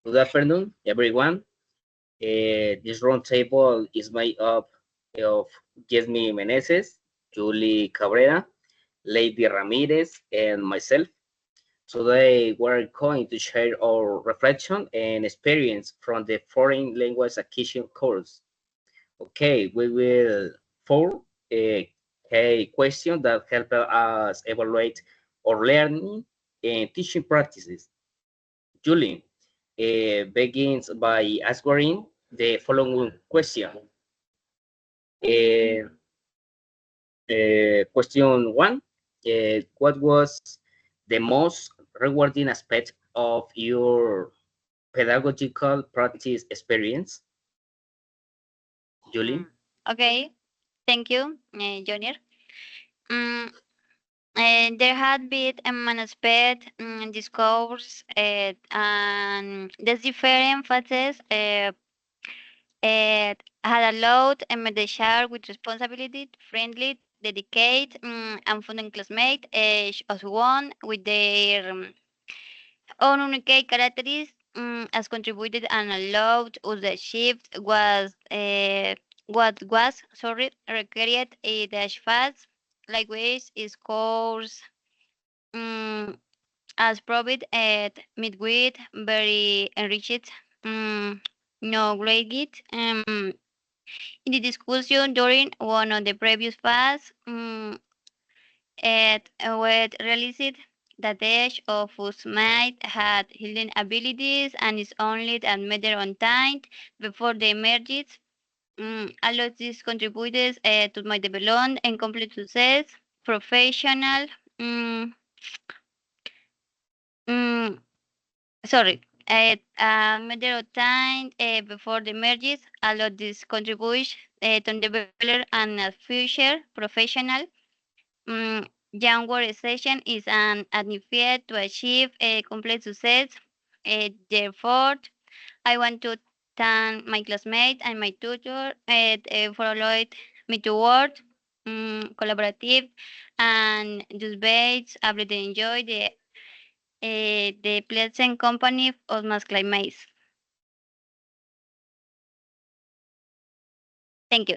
Good afternoon, everyone. This roundtable is made up of Jasmine Meneses, Julie Cabrera, Lady Ramirez, and myself. Today, we're going to share our reflection and experience from the foreign language acquisition course. Okay, we will for a question that help us evaluate our learning and teaching practices. Julie begins by answering the following question. Uh, Question one, what was the most rewarding aspect of your pedagogical practice experience, Julie? Mm, Okay, thank you, Junior. Mm, there had been an aspect in this course, and the different phases had allowed the share with responsibility, friendly, dedicate, and funding classmate, as one with their own unique characteristics, as contributed and allowed us the shift was what was required dash fast likewise is course um, as proved at midwit very enriched no great in the discussion during one of the previous phases at what realized that each of us might had healing abilities and is only admitted on time before they emerged. All of these contributed to my development and complete success, professional. Um, um, Sorry. At a matter of time before the merges, all of these contribute to develop and a future professional. Young session is an advocate to achieve a complete success. Therefore, I want to thank my classmates and my tutor for allowing me to work collaborative and just based able to enjoy the pleasant company of my classmates. Thank you.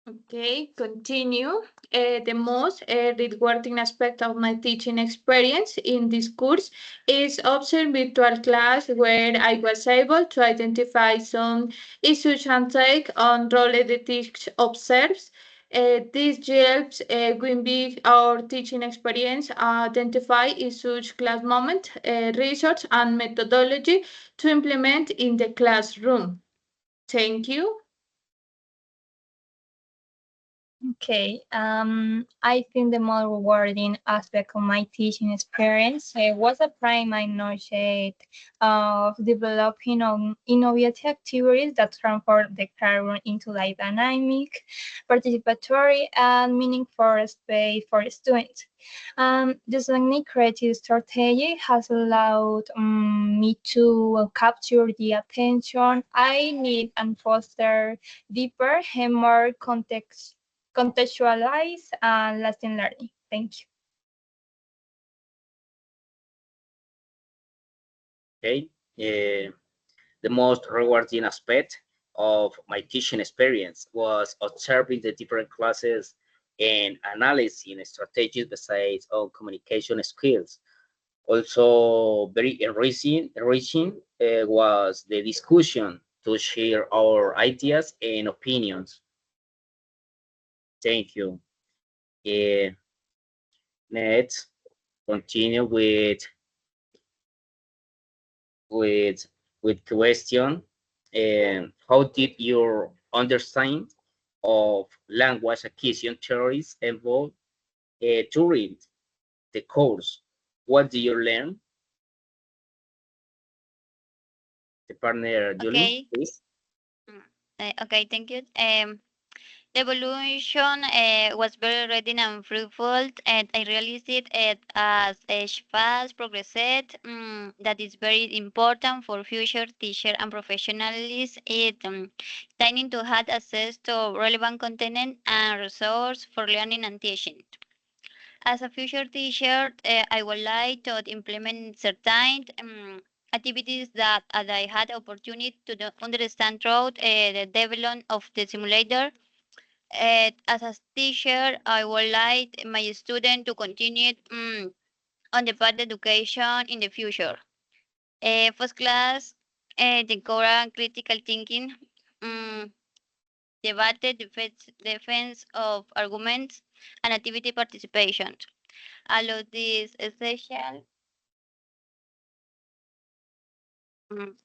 Okay, continue. The most rewarding aspect of my teaching experience in this course is observing virtual class where I was able to identify some issues and take on role the teach observes. This helps when we our teaching experience identify issues, class moment, research and methodology to implement in the classroom. Thank you. Okay, I think the most rewarding aspect of my teaching experience was applying my knowledge of developing innovative activities that transform the classroom into a dynamic, participatory, and meaningful space for students. This unique creative strategy has allowed me to capture the attention I need and foster deeper and more contextualize and lasting learning. Thank you. Okay. The most rewarding aspect of my teaching experience was observing the different classes and analyzing strategies besides on communication skills. Also, very enriching was the discussion to share our ideas and opinions. Thank you. Uh, Next, continue with with question. And how did your understanding of language acquisition theories evolve during the course? What did you learn? The partner, Julie, Okay. please. Mm, okay, thank you. The evolution was very ready and fruitful, and I realized it as age fast progressed. That is very important for future teacher and professionals. It tending to have access to relevant content and resource for learning and teaching. As a future teacher, I would like to implement certain activities that I had the opportunity to understand throughout the development of the simulator. As a teacher, I would like my student to continue on the path education in the future. First class, the core critical thinking, um, debate, defense of arguments, and activity participation. All of these essential.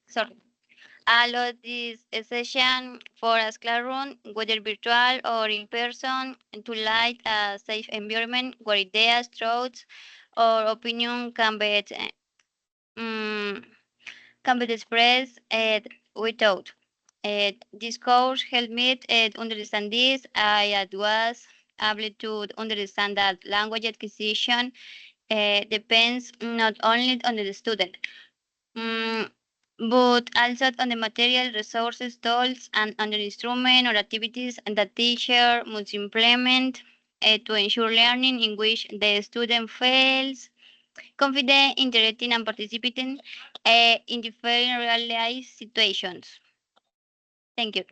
Sorry. All of these essential for a classroom, whether virtual or in person, to light a safe environment where ideas, thoughts, or opinion um, can be expressed without. This course helped me understand this. I was able to understand that language acquisition depends not only on the student, mm, but also on the material resources, tools, and on the instrument or activities that teacher must implement to ensure learning in which the student feels confident, interested, and participating in different real life situations. Thank you.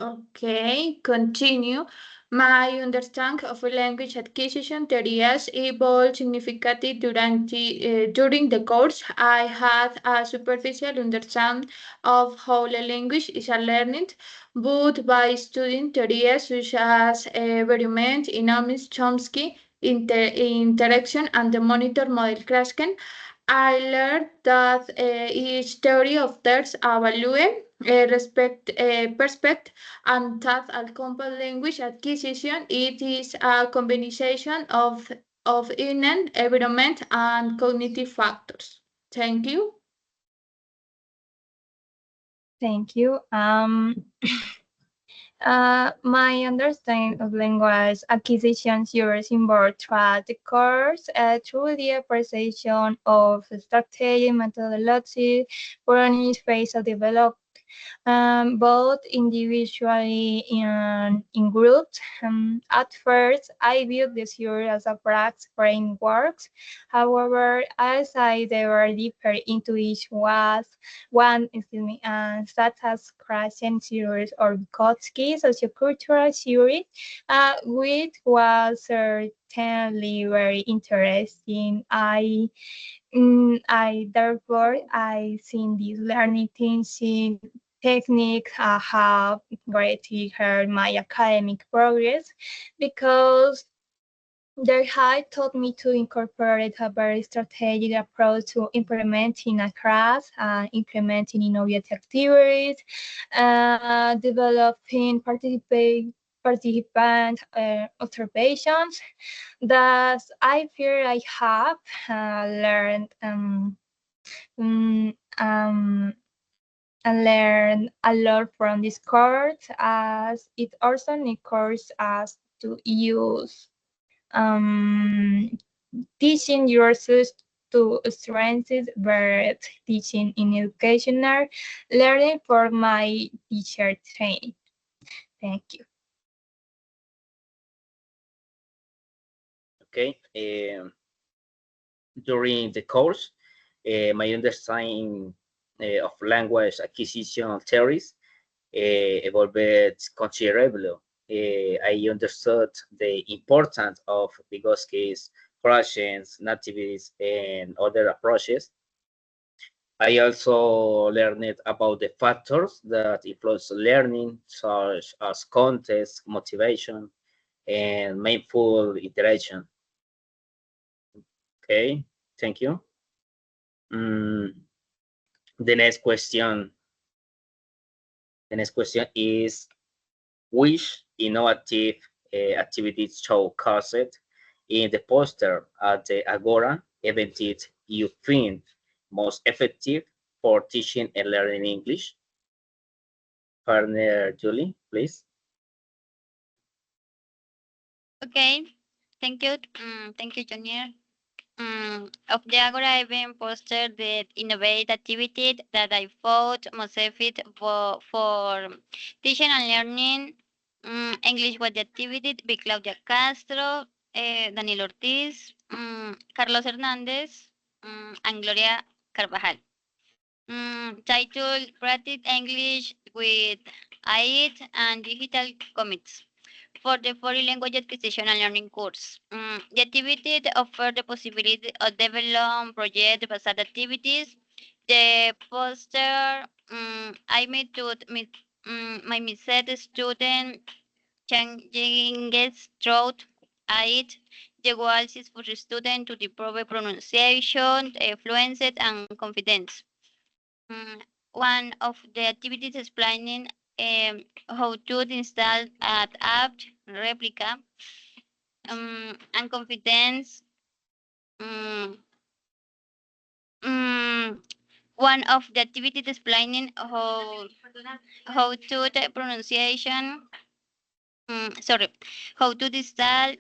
Okay, continue. My understanding of language acquisition theories evolved significantly during the course. I had a superficial understanding of how the language is learned, but by studying theories such as environment, economics, Chomsky, interaction, and the monitor model Krasken, I learned that each theory offers a value, perspective, and that a compound language acquisition it is a combination of innate environment and cognitive factors. Thank you. Thank you. My understanding of language acquisition theories involved throughout the course through the appreciation of strategy, methodology, for each phase of development, both individually and in groups. At first, I viewed the theory as a practice frameworks. However, as I delved deeper into each such as Krashen series or Vygotsky sociocultural theory, which was certainly very interesting. I seen these learning teaching techniques have greatly hurt my academic progress because their height taught me to incorporate a very strategic approach to implementing a class, implementing innovative activities, developing participant observations. Thus, I fear I have learned mm, um, and learn a lot from this course, as it also encourages us to use teaching yourself to strengthen but teaching in educational learning for my teacher training. Thank you. Okay. During the course, my understanding of language acquisition theories evolved considerably. I understood the importance of Vygotsky's fractions, nativities, and other approaches. I also learned about the factors that influence learning, such as context, motivation, and mindful interaction. Okay, thank you. The next question. The next question is, which innovative activities show concept in the poster at the Agora event did you find most effective for teaching and learning English? Partner Julie, please. Okay, thank you. Thank you, Junior. Of the Agora event poster, the innovate activity that I thought most effective for teaching and learning English was the activity by Claudia Castro, Daniel Ortiz, Carlos Hernandez, and Gloria Carvajal. Title Practice English with IT and Digital Commits for the Foreign Language Acquisition and Learning course. The activity offers the possibility of develop project-based activities. The poster I made to my set student changing throughout it. The goal is for the student to improve pronunciation, fluency, and confidence. One of the activities explaining how to install an app replica and confidence. Um, One of the activities explaining how to the pronunciation. Sorry, how to install.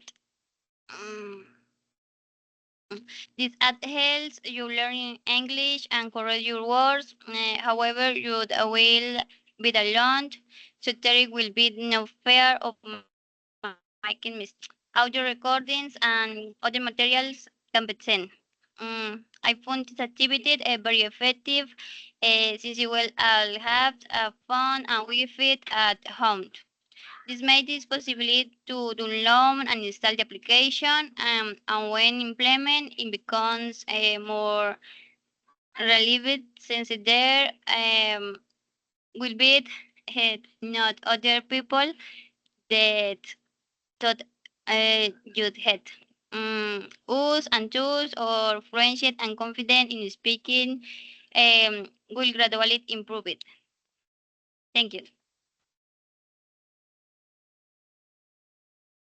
Um, This app helps you learn English and correct your words. However, you will be alone, so there will be no fear of making mistakes. Audio recordings and other materials can be sent. I found this activity very effective since you will all have a phone and Wi-Fi at home. This made it possible to download and install the application, and when implemented, it becomes more relevant since there will be not other people that thought you'd had. Us and tools or friendship and confidence in speaking will gradually improve it. Thank you.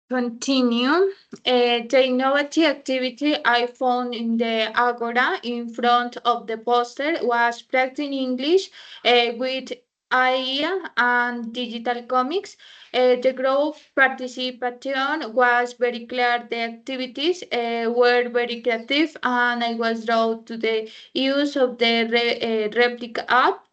Continue. The innovative activity I found in the Agora in front of the poster was practicing English with AI and digital comics. The group participation was very clear. The activities were very creative, and I was drawn to the use of the replica app,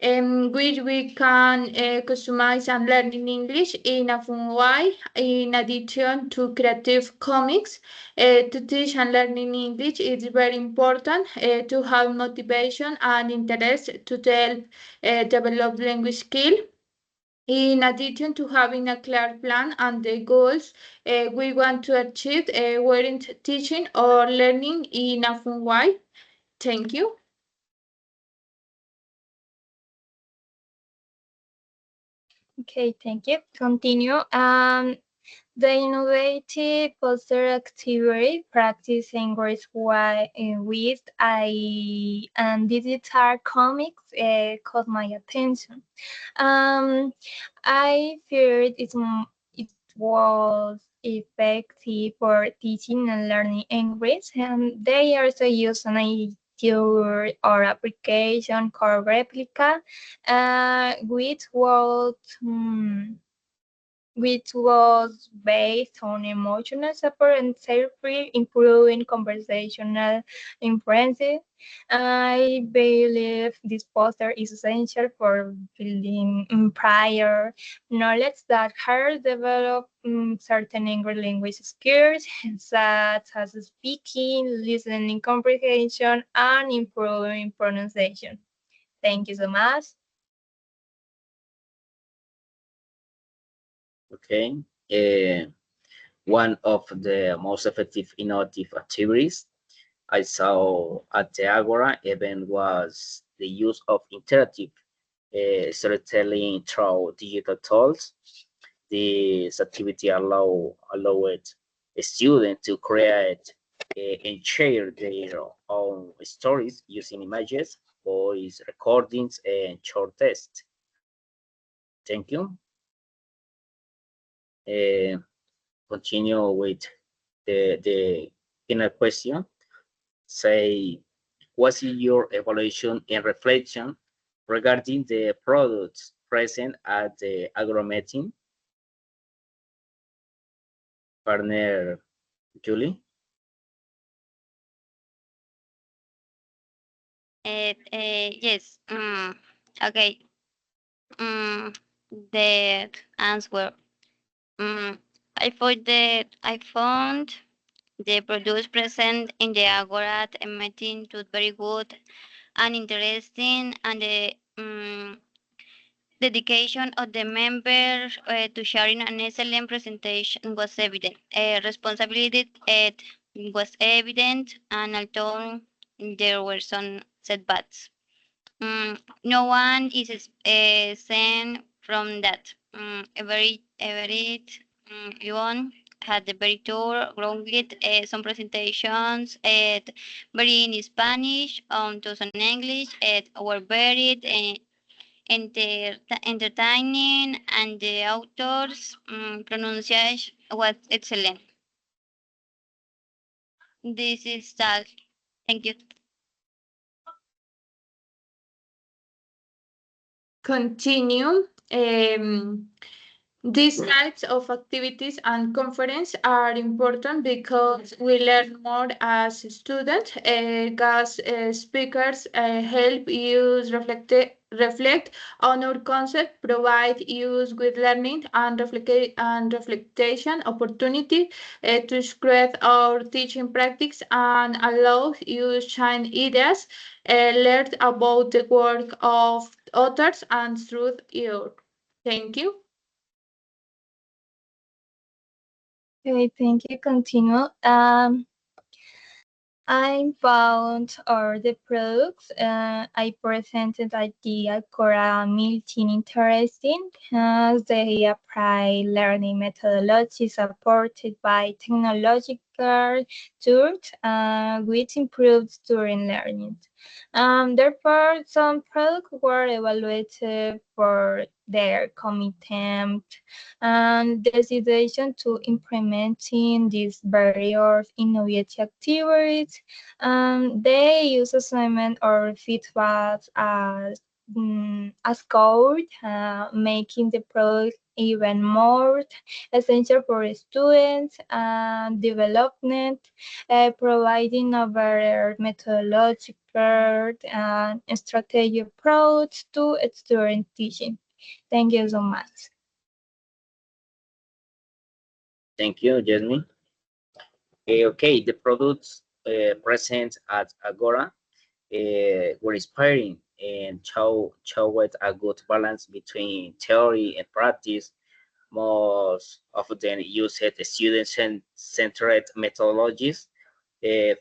which we can customize and learn in English in a fun way. In addition to creative comics, to teach and learn in English, it's very important to have motivation and interest to help develop language skill. In addition to having a clear plan and the goals we want to achieve, weren't teaching or learning in a fun way. Thank you. Okay, thank you. Continue. The innovative poster activity practice English with I and digital comics caught my attention. I feared it was effective for teaching and learning English, and they also use an tool or application called Replica, which was based on emotional support and therapy, improving conversational impression. I believe this poster is essential for building prior knowledge that help develop certain English language skills, such as speaking, listening comprehension, and improving pronunciation. Thank you so much. Okay. One of the most effective innovative activities I saw at the Agora event was the use of interactive storytelling through digital tools. This activity allowed a student to create and share their own stories using images, voice recordings, and short text. Thank you. Continue with the final question. Say, what's your evaluation and reflection regarding the products present at the Agro meeting? Partner Julie? Yes. Okay. The answer. I found the produce present in the Agora meeting to very good and interesting, and the dedication of the members to sharing an excellent presentation was evident. Responsibility was evident, and although there were some setbacks, no one is sent from that. Everyone had the very tour, grounded some presentations, very in Spanish, to some English, were very entertaining, and the author's pronunciation was excellent. This is all. Thank you. Continue. These types of activities and conference are important because we learn more as students. Guest speakers help us reflect on our concept, provide us with learning and reflection opportunity to create our teaching practice, and allow you shine ideas, learn about the work of authors and through you. Thank you. Okay, thank you. Continue. I found all the products I presented at the Agora meeting interesting, as they apply learning methodology supported by technological tools, which improved student learning. Therefore, some products were evaluated for their commitment and decision to implementing these various innovative activities. They use assignment or feedback as code, making the product even more essential for students and development, providing a better methodological and strategic approach to student teaching. Thank you so much. Thank you, Jasmine. Okay, the products present at Agora were inspiring and showed a good balance between theory and practice. Most often used student-centered methodologies,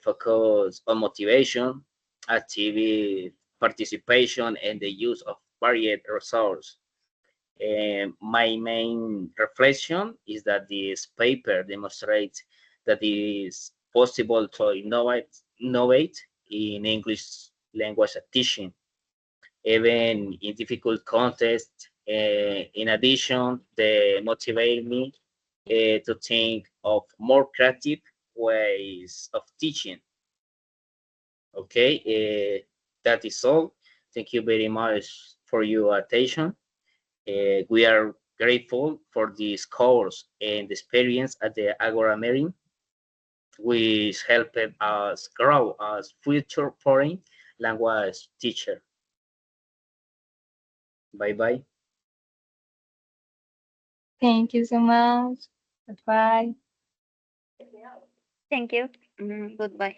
focus on motivation, active participation, and the use of varied resources. My main reflection is that this paper demonstrates that it is possible to innovate in English language teaching, even in difficult contexts. In addition, they motivate me to think of more creative ways of teaching. Okay, that is all. Thank you very much for your attention. We are grateful for this course and experience at the Agora Meeting, which helped us grow as future foreign language teacher. Bye-bye. Thank you so much. Goodbye. Thank you. Goodbye.